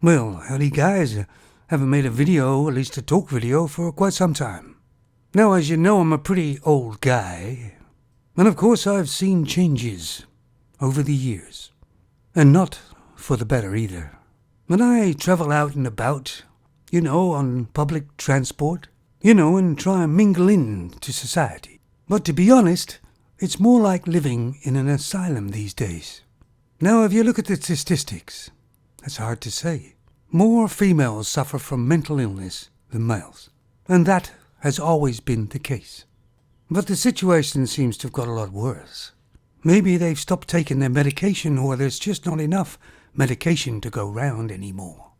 Well, howdy guys, haven't made a video, at least a talk video, for quite some time. Now, as you know, I'm a pretty old guy, and of course I've seen changes over the years, and not for the better either. When I travel out and about, on public transport, and try and mingle into society. But to be honest, it's more like living in an asylum these days. Now, if you look at the statistics, that's hard to say. More females suffer from mental illness than males, and that has always been the case. But the situation seems to have got a lot worse. Maybe they've stopped taking their medication, or there's just not enough medication to go round anymore.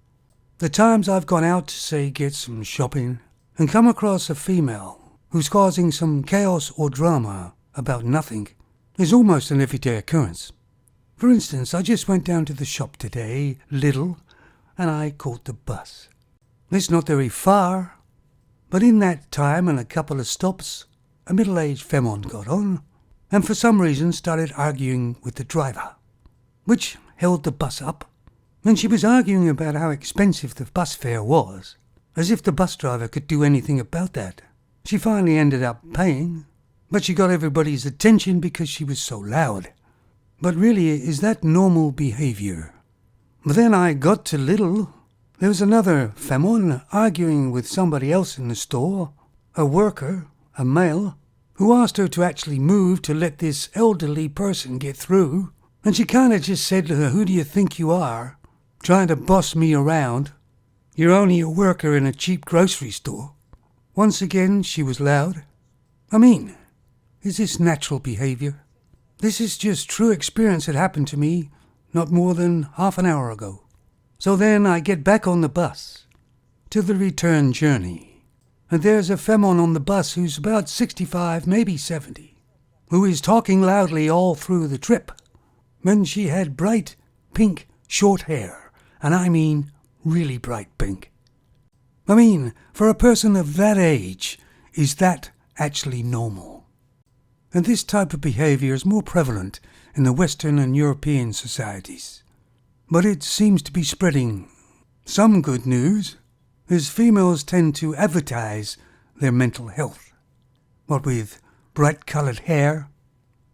The times I've gone out to, say, get some shopping, and come across a female who's causing some chaos or drama about nothing is almost an everyday occurrence. For instance, I just went down to the shop today, Lidl, and I caught the bus. It's not very far, but in that time and a couple of stops, a middle-aged femme got on, and for some reason started arguing with the driver, which held the bus up. And she was arguing about how expensive the bus fare was, as if the bus driver could do anything about that. She finally ended up paying, but she got everybody's attention because she was so loud. But really, is that normal behavior? But then I got to Lidl. There was another femme arguing with somebody else in the store, a worker, a male, who asked her to actually move to let this elderly person get through. And she kind of just said to her, "Who do you think you are, trying to boss me around? You're only a worker in a cheap grocery store." Once again, she was loud. I mean, is this natural behavior? This is just true experience that happened to me not more than half an hour ago. So then I get back on the bus to the return journey, and there's a femme on the bus who's about 65, maybe 70, who is talking loudly all through the trip. And she had bright pink short hair, and I mean really bright pink. I mean, for a person of that age, is that actually normal? And this type of behavior is more prevalent in the Western and European societies. But it seems to be spreading. Some good news is females tend to advertise their mental health. What with bright-coloured hair,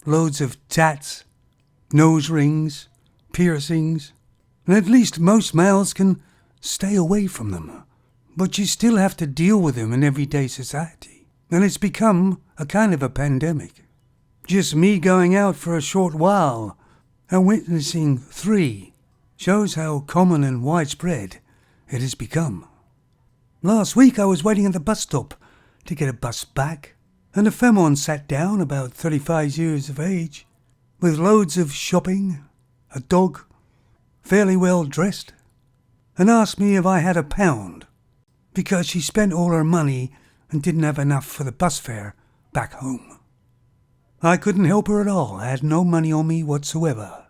loads of tats, nose rings, piercings, and at least most males can stay away from them. But you still have to deal with them in everyday society. And it's become a kind of a pandemic. Just me going out for a short while and witnessing 3 shows how common and widespread it has become. Last week I was waiting at the bus stop to get a bus back, and a femme sat down, about 35 years of age, with loads of shopping, a dog, fairly well dressed, and asked me if I had £1, because she spent all her money and didn't have enough for the bus fare back home. I couldn't help her at all. I had no money on me whatsoever.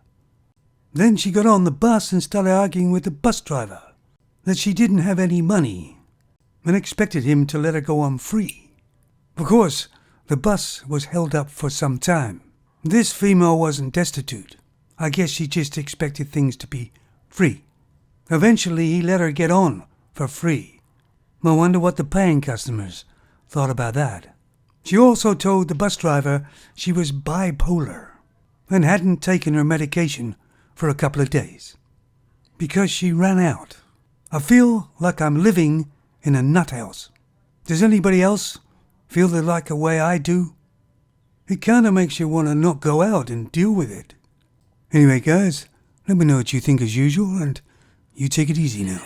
Then she got on the bus and started arguing with the bus driver that she didn't have any money and expected him to let her go on free. Of course, the bus was held up for some time. This female wasn't destitute. I guess she just expected things to be free. Eventually, he let her get on for free. I wonder what the paying customers thought about that. She also told the bus driver she was bipolar and hadn't taken her medication for a couple of days because she ran out. I feel like I'm living in a nut house. Does anybody else feel like the way I do? It kind of makes you want to not go out and deal with it. Anyway, guys, let me know what you think as usual, and you take it easy now.